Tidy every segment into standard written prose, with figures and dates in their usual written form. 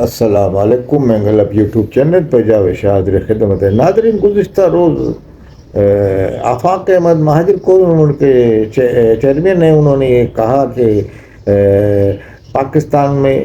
السلام علیکم، میں غلط یوٹیوب چینل پر جاوید حاضر خدمت ہے ناظرین۔ گزشتہ روز آفاق احمد مہاجر کو ان کے چیئرمین ہیں، انہوں نے یہ کہا کہ پاکستان میں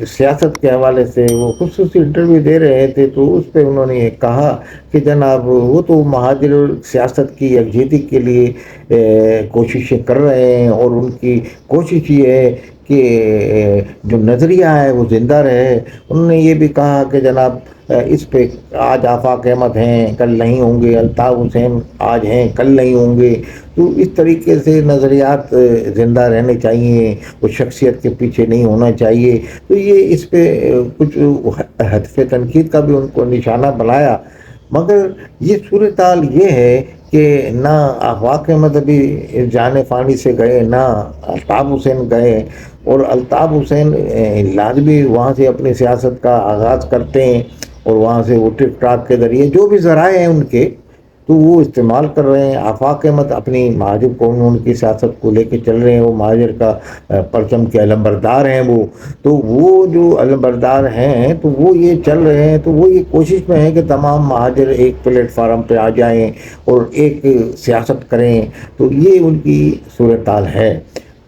سیاست کے حوالے سے وہ خصوصی انٹرویو دے رہے تھے، تو اس پہ انہوں نے یہ کہا کہ جناب وہ تو مہاجر سیاست کی یکجہتی کے لیے کوششیں کر رہے ہیں، اور ان کی کوشش یہ ہے کہ جو نظریہ ہے وہ زندہ رہے۔ انہوں نے یہ بھی کہا کہ جناب اس پہ آج آفاق احمد ہیں، کل نہیں ہوں گے، الطاف حسین آج ہیں، کل نہیں ہوں گے، تو اس طریقے سے نظریات زندہ رہنے چاہیے، وہ شخصیت کے پیچھے نہیں ہونا چاہیے۔ تو یہ اس پہ کچھ ہدف تنقید کا بھی ان کو نشانہ بنایا، مگر یہ صورتحال یہ ہے کہ نہ آفاق احمد ابھی جان فانی سے گئے، نہ الطاف حسین گئے، اور الطاف حسین لازمی وہاں سے اپنی سیاست کا آغاز کرتے ہیں، اور وہاں سے وہ ٹک ٹاک کے ذریعے جو بھی ذرائع ہیں ان کے تو وہ استعمال کر رہے ہیں۔ آفاق احمد اپنی مہاجر قوم ان کی سیاست کو لے کے چل رہے ہیں، وہ مہاجر کا پرچم کے علمبردار ہیں، وہ جو علمبردار ہیں تو وہ یہ چل رہے ہیں، تو وہ یہ کوشش میں ہے کہ تمام مہاجر ایک پلیٹ فارم پہ آ جائیں اور ایک سیاست کریں، تو یہ ان کی صورتحال ہے۔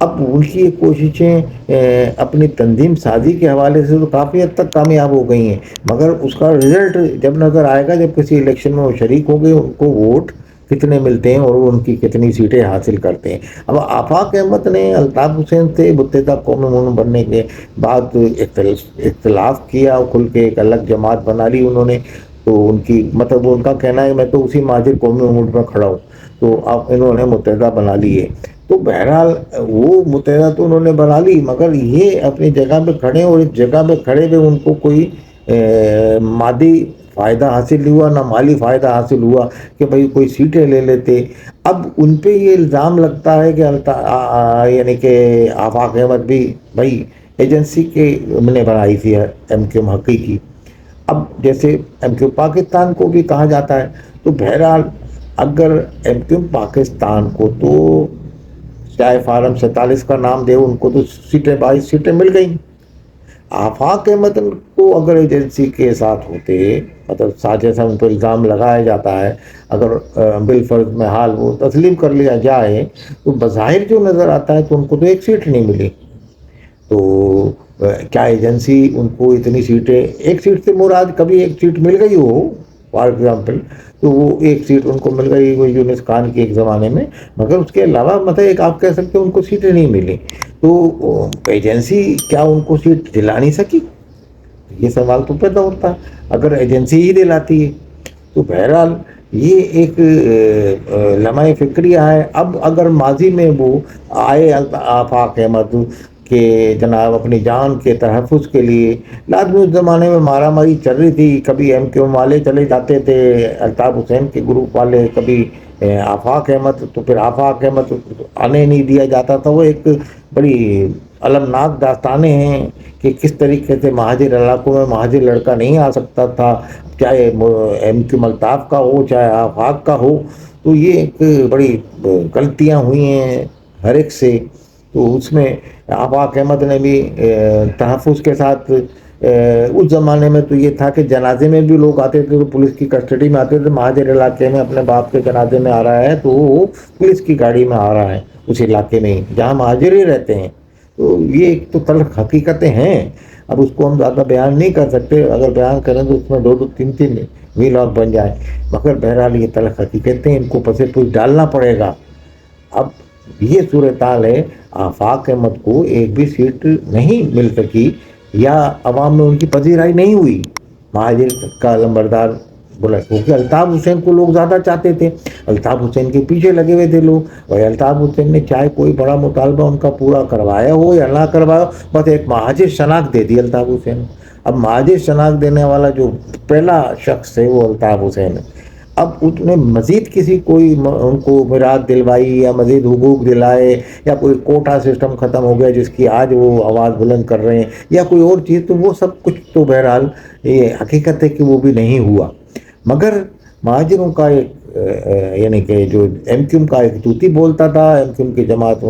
اب ان کی یہ کوششیں اپنی تنظیم سازی کے حوالے سے تو کافی حد تک کامیاب ہو گئی ہیں، مگر اس کا رزلٹ جب نظر آئے گا، جب کسی الیکشن میں وہ شریک ہوں گے، ان کو ووٹ کتنے ملتے ہیں اور وہ ان کی کتنی سیٹیں حاصل کرتے ہیں۔ اب آفاق احمد نے الطاف حسین سے متحدہ قومی مون بننے کے بعد اختلاف کیا، کھل کے ایک الگ جماعت بنا لی انہوں نے، تو ان کی مطلب ان کا کہنا ہے میں تو اسی مہاجر قومی موڈ میں کھڑا ہوں، تو اب انہوں نے متحدہ بنا لی ہے۔ تو بہرحال وہ متحدہ تو انہوں نے بنا لی، مگر یہ اپنی جگہ پہ کھڑے، اور اس جگہ پہ کھڑے ہوئے ان کو کوئی مادی فائدہ حاصل نہیں ہوا، نہ مالی فائدہ حاصل ہوا کہ بھئی کوئی سیٹیں لے لیتے۔ اب ان پہ یہ الزام لگتا ہے کہ یعنی کہ آفاق احمد بھی بھئی ایجنسی کے نے بنائی تھی ایم کیو حقیقی، اب جیسے ایم کیو پاکستان کو بھی کہا جاتا ہے، تو بہرحال اگر ایم کیو پاکستان کو تو چاہے فارم 47 کا نام دے، ان کو تو 22 سیٹیں مل گئیں۔ آفاق احمد کو اگر ایجنسی کے ساتھ ہوتے، مطلب جیسا ان پر الزام لگایا جاتا ہے، اگر بالفرض میں حال وہ تسلیم کر لیا جائے، تو بظاہر جو نظر آتا ہے تو ان کو تو ایک سیٹ نہیں ملی، تو کیا ایجنسی ان کو اتنی سیٹیں، ایک سیٹ سے مراد کبھی ایک سیٹ مل گئی ہو فار ایگزامپل، تو وہ ایک سیٹ ان کو مل گئی وہ یونس خان کے ایک زمانے میں، مگر اس کے علاوہ مطلب ایک آپ کہہ سکتے ہیں ان کو سیٹیں نہیں ملی، تو ایجنسی کیا ان کو سیٹ دلا نہیں سکی؟ یہ سوال تو پیدا ہوتا ہے اگر ایجنسی ہی دلاتی ہے۔ تو بہرحال یہ ایک لمحہ فکریہ ہے۔ اب اگر ماضی میں وہ آئے آفاق احمد کہ جناب اپنی جان کے تحفظ کے لیے، لازمی اس زمانے میں مارا ماری چل رہی تھی، کبھی ایم کیو والے چلے جاتے تھے الطاف حسین کے گروپ والے، کبھی آفاق احمد، تو پھر آفاق احمد آنے نہیں دیا جاتا تھا۔ وہ ایک بڑی المناک داستانیں ہیں کہ کس طریقے سے مہاجر علاقوں میں مہاجر لڑکا نہیں آ سکتا تھا، چاہے ایم کیو الطاف کا ہو چاہے آفاق کا ہو، تو یہ ایک بڑی غلطیاں ہوئی ہیں ہر ایک سے۔ تو اس میں آفاق احمد نے بھی تحفظ کے ساتھ، اس زمانے میں تو یہ تھا کہ جنازے میں بھی لوگ آتے تھے تو پولیس کی کسٹڈی میں آتے تھے، مہاجر علاقے میں اپنے باپ کے جنازے میں آ رہا ہے تو وہ پولیس کی گاڑی میں آ رہا ہے اس علاقے میں جہاں مہاجر ہی رہتے ہیں۔ تو یہ ایک تو تلخ حقیقتیں ہیں، اب اس کو ہم زیادہ بیان نہیں کر سکتے، اگر بیان کریں تو اس میں 2-3 ویلاگ بن جائیں، مگر بہرحال یہ تلخ حقیقتیں، ان کو پسے پوچھ ڈالنا پڑے گا۔ اب یہ صورتحال ہے، آفاق احمد کو ایک بھی سیٹ نہیں مل سکی، یا عوام میں ان کی پذیرائی نہیں ہوئی مہاجر کا علمبردار بولا، کیونکہ الطاف حسین کو لوگ زیادہ چاہتے تھے، الطاف حسین کے پیچھے لگے ہوئے تھے لوگ، اور الطاف حسین نے چاہے کوئی بڑا مطالبہ ان کا پورا کروایا ہو یا نہ کروایا ہو، بس ایک مہاجر شناخت دے دی الطاف حسین۔ اب مہاجر شناخت دینے والا جو پہلا شخص ہے وہ الطاف حسین ہے۔ اب اس نے مزید کسی کوئی ان کو میراث دلوائی یا مزید حقوق دلائے، یا کوئی کوٹا سسٹم ختم ہو گیا جس کی آج وہ آواز بلند کر رہے ہیں، یا کوئی اور چیز، تو وہ سب کچھ تو بہرحال یہ حقیقت ہے کہ وہ بھی نہیں ہوا، مگر مہاجروں کا ایک یعنی کہ جو ایم کیو ایم کا ایک طوطی بولتا تھا، ایم کیو ایم کی جماعت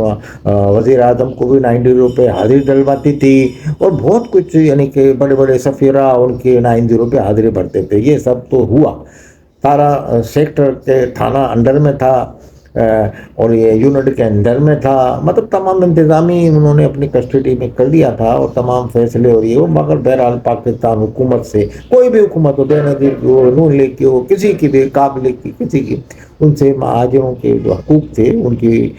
وزیر اعظم کو بھی 90 روپے حاضری ڈلواتی تھی، اور بہت کچھ، یعنی کہ بڑے بڑے سفیرہ ان کے 90 روپے حاضری بھرتے تھے. یہ سب تو ہوا. سارا سیکٹر کے تھانہ انڈر میں تھا، اور یہ یونٹ کے اندر میں تھا. مطلب تمام انتظامی انہوں نے اپنی کسٹڈی میں کر لیا تھا، اور تمام فیصلے اور یہ. مگر بہرحال پاکستان حکومت سے، کوئی بھی حکومت ہو، بےنظیر کی ہو، نون لیگ کی ہو، کسی کی بھی، قابل کی، کسی کی، ان سے مہاجروں کے جو حقوق تھے ان کی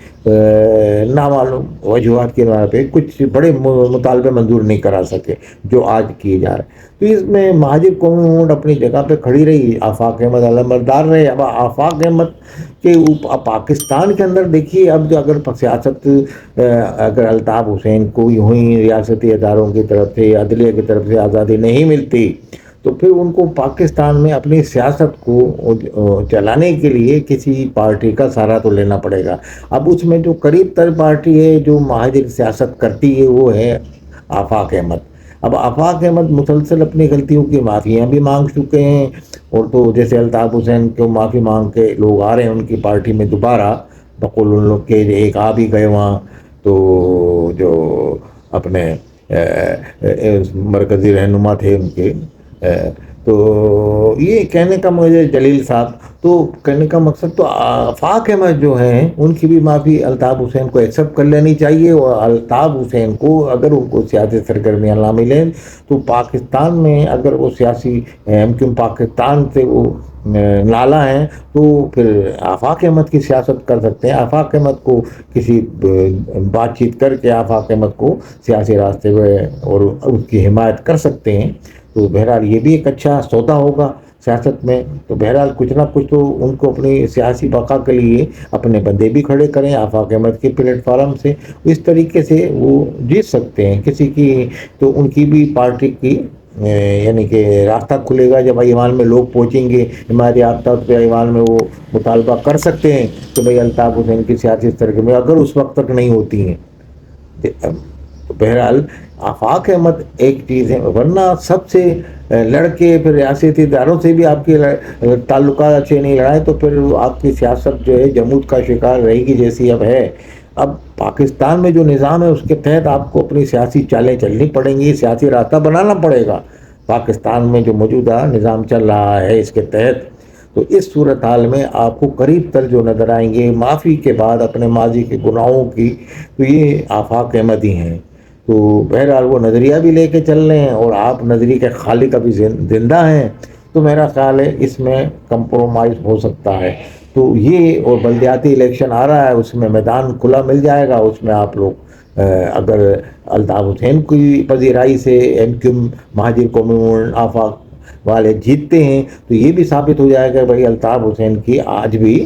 نامعلوم وجوہات کی بنا پہ کچھ بڑے مطالبے منظور نہیں کرا سکے جو آج کیے جا رہے ہیں. تو اس میں مہاجر قومی موومنٹ اپنی جگہ پہ کھڑی رہی. آفاق احمد علمبردار رہے. اب آفاق احمد کہ پاکستان کے اندر دیکھیے، اب جو اگر سیاست، اگر الطاف حسین کو یوں ہی ریاستی اداروں کی طرف سے، عدلیہ کی طرف سے آزادی نہیں ملتی، تو پھر ان کو پاکستان میں اپنی سیاست کو چلانے کے لیے کسی پارٹی کا سہارا تو لینا پڑے گا. اب اس میں جو قریب تر پارٹی ہے جو مہاجر سیاست کرتی ہے وہ ہے آفاق احمد. اب آفاق احمد مسلسل اپنی غلطیوں کی معافیاں بھی مانگ چکے ہیں، اور تو جیسے الطاف حسین کو معافی مانگ کے لوگ آ رہے ہیں ان کی پارٹی میں دوبارہ، بقول ان لوگ کے ایک آ بھی گئے وہاں. تو جو اپنے مرکزی رہنما تھے ان کے، تو یہ کہنے کا مجھے جلیل صاحب، تو کہنے کا مقصد تو آفاق احمد جو ہیں ان کی بھی معافی الطاف حسین کو ایکسیپٹ کر لینی چاہیے. اور الطاف حسین کو اگر ان کو سیاسی سرگرمیاں نہ ملیں تو پاکستان میں اگر وہ سیاسی کیوں پاکستان سے وہ نالا ہیں، تو پھر آفاق احمد کی سیاست کر سکتے ہیں. آفاق احمد کو کسی بات چیت کر کے آفاق احمد کو سیاسی راستے میں اور اس کی حمایت کر سکتے ہیں. تو بہرحال یہ بھی ایک اچھا سودا ہوگا سیاست میں. تو بہرحال کچھ نہ کچھ تو ان کو اپنی سیاسی بقا کے لیے اپنے بندے بھی کھڑے کریں آفاق احمد کے پلیٹ فارم سے. اس طریقے سے وہ جیت سکتے ہیں. کسی کی تو ان کی بھی پارٹی کی یعنی کہ راستہ کھلے گا جب ایوان میں لوگ پہنچیں گے ہمارے یافتہ پہ ایوان میں، وہ مطالبہ کر سکتے ہیں کہ بھئی الطاف حسین کی سیاسی سرگرمی اگر اس وقت تک نہیں ہوتی ہیں. تو بہرحال آفاق احمد ایک چیز ہے، ورنہ سب سے لڑکے پھر ریاستی اداروں سے بھی آپ کے تعلقات اچھے نہیں لڑائے تو پھر آپ کی سیاست جو ہے جمود کا شکار رہے گی جیسی اب ہے. اب پاکستان میں جو نظام ہے اس کے تحت آپ کو اپنی سیاسی چالیں چلنی پڑیں گی، سیاسی راستہ بنانا پڑے گا. پاکستان میں جو موجودہ نظام چل رہا ہے اس کے تحت، تو اس صورتحال میں آپ کو قریب تر جو نظر آئیں گے معافی کے بعد اپنے ماضی کے گناہوں کی، تو یہ آفاق احمد ہی ہیں. تو بہرحال وہ نظریہ بھی لے کے چل رہے ہیں اور آپ نظریے کے خالق ابھی زندہ ہیں. تو میرا خیال ہے اس میں کمپرومائز ہو سکتا ہے. تو یہ، اور بلدیاتی الیکشن آ رہا ہے اس میں میدان کھلا مل جائے گا. اس میں آپ لوگ اگر الطاف حسین کی پذیرائی سے ایم کیو ایم مہاجر قومی موومنٹ آفاق والے جیتتے ہیں تو یہ بھی ثابت ہو جائے گا بھائی الطاف حسین کی آج بھی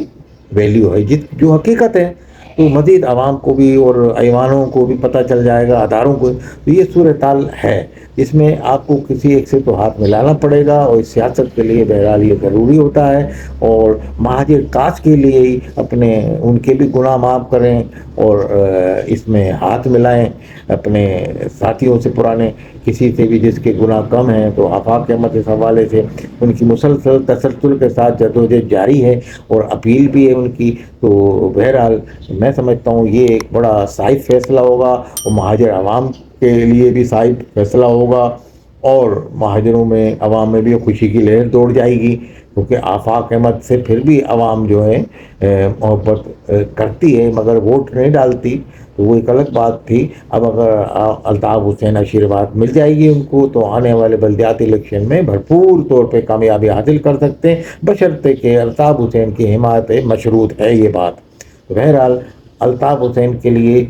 ویلیو ہے، جو حقیقت ہے. تو مزید عوام کو بھی اور ایوانوں کو بھی پتہ چل جائے گا، اداروں کو. تو یہ صورتحال ہے. اس میں آپ کو کسی ایک سے تو ہاتھ ملانا پڑے گا، اور اس سیاست کے لیے بہرحال یہ ضروری ہوتا ہے. اور مہاجر کاش کے لیے ہی اپنے ان کے بھی گناہ معاف کریں اور اس میں ہاتھ ملائیں اپنے ساتھیوں سے پرانے، کسی سے بھی جس کے گناہ کم ہیں. تو آفاق احمد اس حوالے سے ان کی مسلسل تسلسل کے ساتھ جدوجہد جاری ہے اور اپیل بھی ہے ان کی. تو بہرحال میں سمجھتا ہوں یہ ایک بڑا صائب فیصلہ ہوگا، اور مہاجر عوام کے لیے بھی صائب فیصلہ ہوگا، اور مہاجروں میں عوام میں بھی خوشی کی لہر دوڑ جائے گی. کیونکہ آفاق احمد سے پھر بھی عوام جو ہے محبت کرتی ہے مگر ووٹ نہیں ڈالتی، تو وہ ایک الگ بات تھی. اب اگر الطاف حسین آشیرواد مل جائے گی ان کو تو آنے والے بلدیاتی الیکشن میں بھرپور طور پہ کامیابی حاصل کر سکتے ہیں، بشرطے کہ الطاف حسین کی حمایت مشروط ہے یہ بات. بہرحال الطاف حسین کے لیے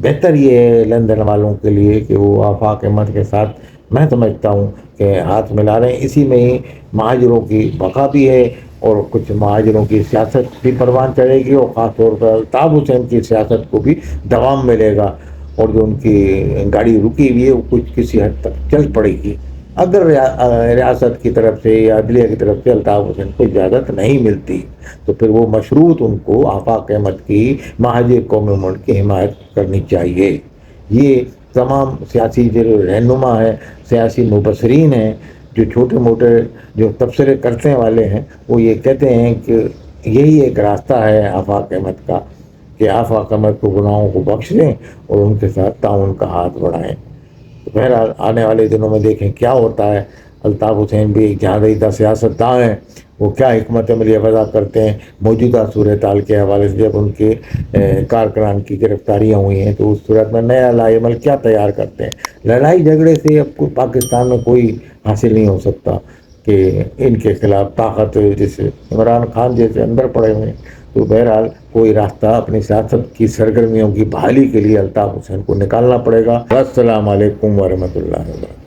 بہتر یہ ہے لندن والوں کے لیے کہ وہ آفاق احمد کے ساتھ میں سمجھتا ہوں کہ ہاتھ ملا رہے ہیں. اسی میں ہی مہاجروں کی بقا بھی ہے، اور کچھ مہاجروں کی سیاست بھی پروان چڑھے گی، اور خاص طور پر الطاف حسین کی سیاست کو بھی دوام ملے گا. اور جو ان کی گاڑی رکی ہوئی ہے وہ کچھ کسی حد تک چل پڑے گی اگر ریاست کی طرف سے یا عدلیہ کی طرف سے الطاف حسین کو اجازت نہیں ملتی. تو پھر وہ مشروط ان کو آفاق احمد کی مہاجر قومی موومنٹ کی حمایت کرنی چاہیے. یہ تمام سیاسی جو رہنما ہیں، سیاسی مبصرین ہیں، جو چھوٹے موٹے جو تبصرے کرنے والے ہیں وہ یہ کہتے ہیں کہ یہی ایک راستہ ہے آفاق احمد کا کہ آفاق احمد کو گناہوں کو بخش دیں اور ان کے ساتھ تعاون کا ہاتھ بڑھائیں۔ تو بہرحال آنے والے دنوں میں دیکھیں کیا ہوتا ہے۔ الطاف حسین بھی ایک جہاں سیاست داں ہیں، وہ کیا حکمت عملی وضع کرتے ہیں موجودہ صورتحال کے حوالے سے۔ جب ان کے کارکنان کی گرفتاریاں ہوئی ہیں تو اس صورت میں نیا لائحہ عمل کیا تیار کرتے ہیں۔ لڑائی جھگڑے سے اب پاکستان میں کوئی حاصل نہیں ہو سکتا کہ ان کے خلاف طاقت جیسے عمران خان جیسے اندر پڑے ہوئے ہیں۔ تو بہرحال کوئی راستہ اپنی سیاست کی سرگرمیوں کی بحالی کے لیے الطاف حسین کو نکالنا پڑے گا۔ السلام علیکم ورحمۃ اللہ وبرکاتہ۔